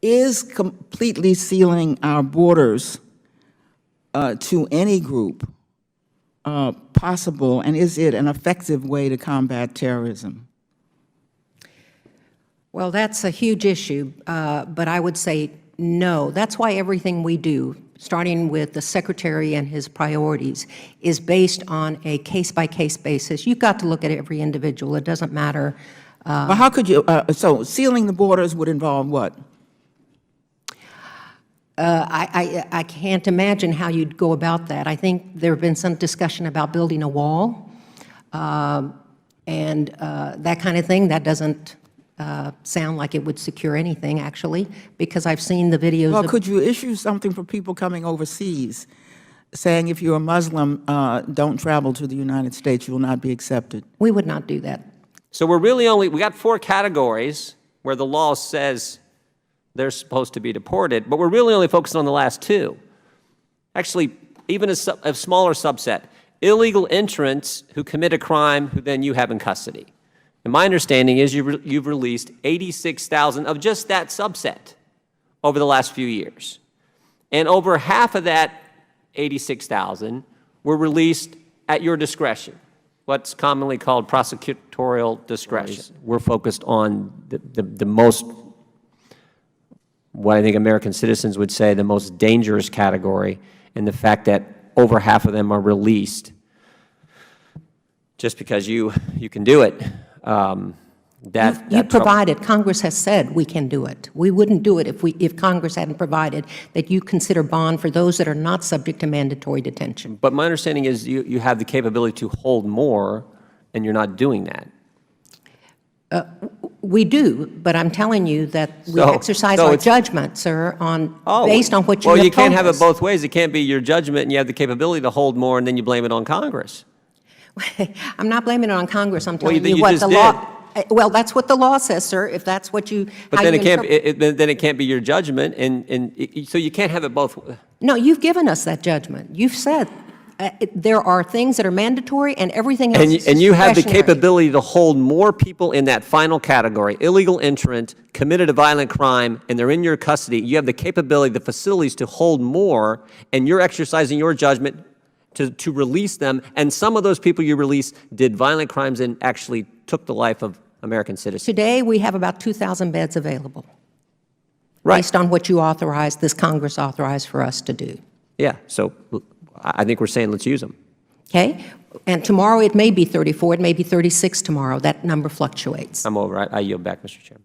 is completely sealing our borders to any group possible, and is it an effective way to combat terrorism? Well, that's a huge issue, but I would say no. That's why everything we do, starting with the Secretary and his priorities, is based on a case-by-case basis. You've got to look at every individual. It doesn't matter. Well, how could you, so sealing the borders would involve what? I can't imagine how you'd go about that. I think there have been some discussion about building a wall and that kind of thing. That doesn't sound like it would secure anything, actually, because I've seen the videos. Well, could you issue something for people coming overseas, saying if you're a Muslim, don't travel to the United States, you will not be accepted? We would not do that. So we got 4 categories where the law says they're supposed to be deported, but we're really only focused on the last 2. Actually, even a smaller subset, illegal entrants who commit a crime who then you have in custody. And my understanding is you've released 86,000 of just that subset over the last few years. And over half of that 86,000 were released at your discretion, what's commonly called prosecutorial discretion. We're focused on the most, what I think American citizens would say, the most dangerous category, and the fact that over half of them are released just because you can do it. You provided, Congress has said we can do it. We wouldn't do it if Congress hadn't provided that you consider bond for those that are not subject to mandatory detention. But my understanding is you have the capability to hold more, and you're not doing that. We do, but I'm telling you that we exercise our judgment, sir, based on what you have told us. Well, you can't have it both ways. It can't be your judgment and you have the capability to hold more, and then you blame it on Congress. I'm not blaming it on Congress. I'm telling you you what the law. Did. Well, that's what the law says, sir. If that's what you. But then it can't be your judgment, and so you can't have it both. No, you've given us that judgment. You've said there are things that are mandatory, and everything else is and you have the discretionary. capability to hold more people in that final category, illegal entrant, committed a violent crime, and they're in your custody. You have the capability, the facilities to hold more, and you're exercising your judgment to release them, and some of those people you release did violent crimes and actually took the life of American citizens. Today, we have about 2,000 beds available, right, based on what you authorized, this Congress authorized for us to do. Yeah, so I think we're saying let's use them. Okay? And tomorrow it may be 34, it may be 36 tomorrow. That number fluctuates. I'm over. I yield back, Mr. Chairman.